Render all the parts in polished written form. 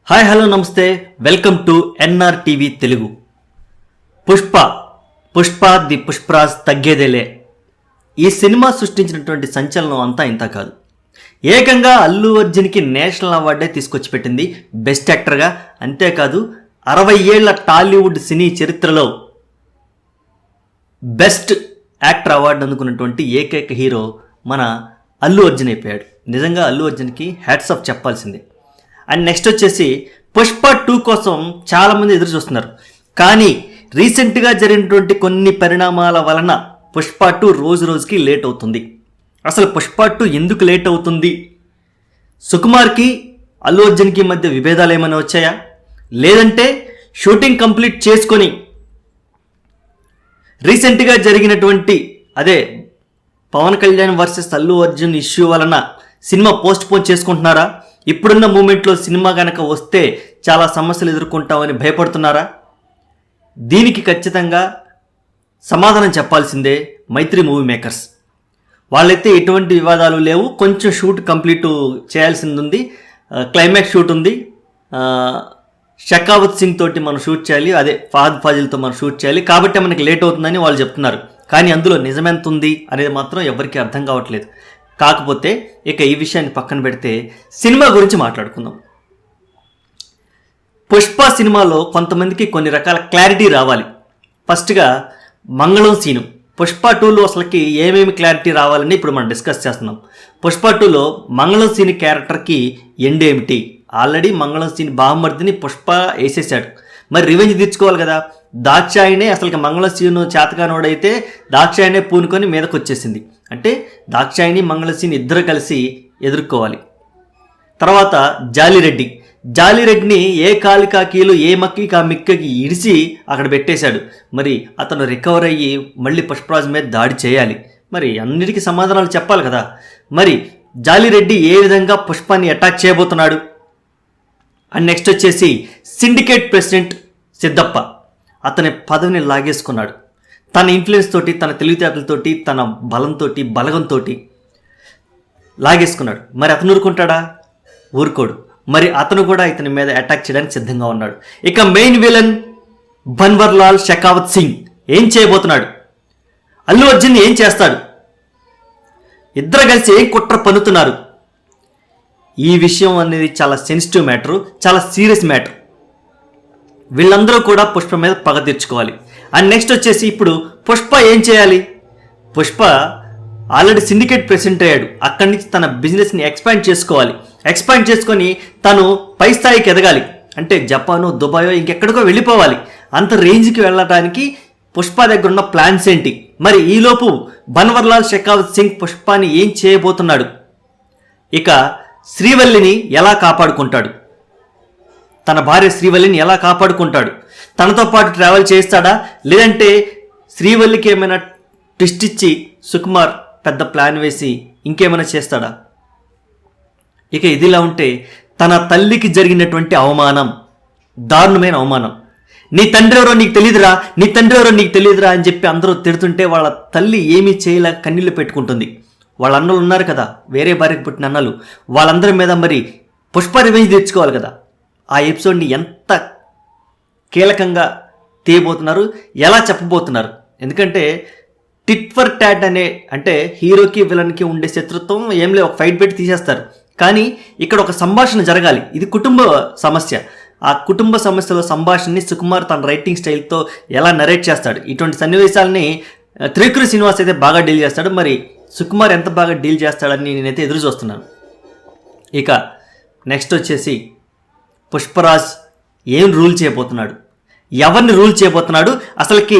Hi hello నమస్తే, welcome to NR TV Telugu. Pushpa the Pushparaj తగ్గేదేలే. ఈ సినిమా సృష్టించినటువంటి సంచలనం అంతా ఇంత కాదు. ఏకంగా అల్లు అర్జున్కి నేషనల్ అవార్డే తీసుకొచ్చి పెట్టింది బెస్ట్ యాక్టర్గా. అంతేకాదు 60 ఏళ్ల టాలీవుడ్ సినీ చరిత్రలో బెస్ట్ యాక్టర్ అవార్డు అందుకున్నటువంటి ఏకైక హీరో మన అల్లు అర్జున్ అయిపోయాడు. నిజంగా అల్లు అర్జున్కి హ్యాట్స్ ఆఫ్ చెప్పాల్సిందే. అండ్ నెక్స్ట్ వచ్చేసి పుష్ప 2 కోసం చాలామంది ఎదురు చూస్తున్నారు. కానీ రీసెంట్గా జరిగినటువంటి కొన్ని పరిణామాల వలన పుష్ప 2 రోజు రోజుకి లేట్ అవుతుంది. అసలు పుష్ప 2 ఎందుకు లేట్ అవుతుంది? సుకుమార్కి అల్లు అర్జున్కి మధ్య విభేదాలు ఏమైనా వచ్చాయా? లేదంటే షూటింగ్ కంప్లీట్ చేసుకొని రీసెంట్గా జరిగినటువంటి అదే పవన్ కళ్యాణ్ వర్సెస్ అల్లు అర్జున్ ఇష్యూ వలన సినిమా పోస్ట్ పోన్ చేసుకుంటున్నారా? ఇప్పుడున్న మూమెంట్లో సినిమా కనుక వస్తే చాలా సమస్యలు ఎదుర్కొంటామని భయపడుతున్నారా? దీనికి ఖచ్చితంగా సమాధానం చెప్పాల్సిందే మైత్రి మూవీ మేకర్స్. వాళ్ళైతే ఎటువంటి వివాదాలు లేవు. కొంచెం షూట్ కంప్లీట్ చేయాల్సింది ఉంది. క్లైమాక్స్ షూట్ ఉంది. షకావత్ సింగ్ తోటి మనం షూట్ చేయాలి, అదే ఫహద్ ఫాజిల్తో మనం షూట్ చేయాలి. కాబట్టి మనకి లేట్ అవుతుందని వాళ్ళు చెప్తున్నారు. కానీ అందులో నిజమెంత ఉంది అనేది మాత్రం ఎవరికీ అర్థం కావట్లేదు. కాకపోతే ఇక ఈ విషయాన్ని పక్కన పెడితే సినిమా గురించి మాట్లాడుకుందాం. పుష్ప సినిమాలో కొంతమందికి కొన్ని రకాల క్లారిటీ రావాలి. ఫస్ట్గా మంగళం సీను. పుష్ప 2లో అసలుకి ఏమేమి క్లారిటీ రావాలని ఇప్పుడు మనం డిస్కస్ చేస్తున్నాం. పుష్ప 2లో మంగళం సీని క్యారెక్టర్కి ఎండ్ ఏమిటి? ఆల్రెడీ మంగళం సీని బాహుమర్దిని పుష్ప వేసేసాడు. మరి రివెంజ్ తీర్చుకోవాలి కదా. దాక్షాయినే అసలుకి మంగళం సీను చేతకానోడైతే దాక్షాయినే పూనుకొని మీదకు వచ్చేసింది. అంటే దాక్షాయిని మంగళం సీని ఇద్దరు కలిసి ఎదుర్కోవాలి. తర్వాత జాలిరెడ్డిని ఏ కాలికాకీలు ఏ మక్కి కా మిక్కకి ఇడిసి అక్కడ పెట్టేశాడు. మరి అతను రికవర్ అయ్యి మళ్ళీ పుష్పరాజ్ మీద దాడి చేయాలి. మరి అన్నిటికీ సమాధానాలు చెప్పాలి కదా. మరి జాలిరెడ్డి ఏ విధంగా పుష్పాన్ని అటాక్ చేయబోతున్నాడు? అండ్ నెక్స్ట్ వచ్చేసి సిండికేట్ ప్రెసిడెంట్ సిద్ధప్ప అతని పదవిని లాగేసుకున్నాడు. తన ఇన్ఫ్లుయెన్స్ తోటి, తన తెలివితేటలతోటి, తన బలగంతో లాగేసుకున్నాడు. మరి అతను ఊరుకుంటాడా? ఊరుకోడు. మరి అతను కూడా ఇతని మీద అటాక్ చేయడానికి సిద్ధంగా ఉన్నాడు. ఇక మెయిన్ విలన్ బన్వర్లాల్ షకావత్ సింగ్ ఏం చేయబోతున్నాడు? అల్లు అర్జున్ ఏం చేస్తాడు? ఇద్దరు కలిసి ఏం కుట్ర పన్నుతున్నారు? ఈ విషయం అనేది చాలా సెన్సిటివ్ మ్యాటరు, చాలా సీరియస్ మ్యాటర్. వీళ్ళందరూ కూడా పుష్ప మీద పగ తీర్చుకోవాలి. అండ్ నెక్స్ట్ వచ్చేసి ఇప్పుడు పుష్ప ఏం చేయాలి? పుష్ప ఆల్రెడీ సిండికేట్ ప్రెసిడెంట్ అయ్యాడు. అక్కడి నుంచి తన బిజినెస్ని ఎక్స్పాండ్ చేసుకోవాలి. ఎక్స్పాండ్ చేసుకొని తను పై స్థాయికి ఎదగాలి. అంటే జపానో, దుబాయో, ఇంకెక్కడికో వెళ్ళిపోవాలి. అంత రేంజ్కి వెళ్ళడానికి పుష్ప దగ్గర ఉన్న ప్లాన్స్ ఏంటి? మరి ఈలోపు బన్వర్లాల్ షకావత్ సింగ్ పుష్పాని ఏం చేయబోతున్నాడు? ఇక శ్రీవల్లిని ఎలా కాపాడుకుంటాడు? తన భార్య శ్రీవల్లిని ఎలా కాపాడుకుంటాడు? తనతో పాటు ట్రావెల్ చేస్తాడా? లేదంటే శ్రీవల్లికి ఏమైనా ట్విస్ట్ ఇచ్చి సుకుమార్ పెద్ద ప్లాన్ వేసి ఇంకేమైనా చేస్తాడా? ఇక ఇదిలా ఉంటే తన తల్లికి జరిగినటువంటి అవమానం, దారుణమైన అవమానం. నీ తండ్రి ఎవరో నీకు తెలియదురా అని చెప్పి అందరూ తిడుతుంటే వాళ్ళ తల్లి ఏమీ చేయలేక కన్నీళ్లు పెట్టుకుంటుంది. వాళ్ళ అన్నలు ఉన్నారు కదా, వేరే భార్యకు పుట్టిన అన్నలు, వాళ్ళందరి మీద మరి పుష్ప రివెంజ్ తెచ్చుకోవాలి కదా. ఆ ఎపిసోడ్ని ఎంత కీలకంగా తీయబోతున్నారు, ఎలా చెప్పబోతున్నారు? ఎందుకంటే టిట్ ఫర్ టాట్ అంటే హీరోకి విలన్కి ఉండే శత్రుత్వం ఏం లేదు, ఒక ఫైట్ పెట్టి తీసేస్తారు. కానీ ఇక్కడ ఒక సంభాషణ జరగాలి. ఇది కుటుంబ సమస్య. ఆ కుటుంబ సమస్యలో సంభాషణని సుకుమార్ తన రైటింగ్ స్టైల్తో ఎలా నరేట్ చేస్తాడు? ఇటువంటి సన్నివేశాలని త్రివిక్రమ్ శ్రీనివాస్ అయితే బాగా డీల్ చేస్తాడు. మరి సుకుమార్ ఎంత బాగా డీల్ చేస్తాడని నేనైతే ఎదురు చూస్తున్నాను. ఇక నెక్స్ట్ వచ్చేసి పుష్పరాజ్ ఏం రూల్ చేయబోతున్నాడు? ఎవరిని రూల్ చేయబోతున్నాడు? అసలుకి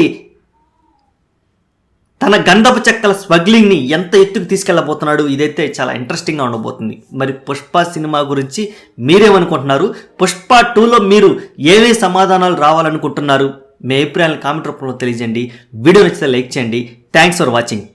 తన గంధపు చెక్కల స్మగ్లింగ్ని ఎంత ఎత్తుకు తీసుకెళ్ళబోతున్నాడు? ఇదైతే చాలా ఇంట్రెస్టింగ్గా ఉండబోతుంది. మరి పుష్ప సినిమా గురించి మీరేమనుకుంటున్నారు? పుష్ప 2లో మీరు ఏవే సమాధానాలు రావాలనుకుంటున్నారు? మీ అభిప్రాయాలను కామెంట్ రూపంలో తెలియజేయండి. వీడియో నచ్చితే లైక్ చేయండి. Thanks for watching.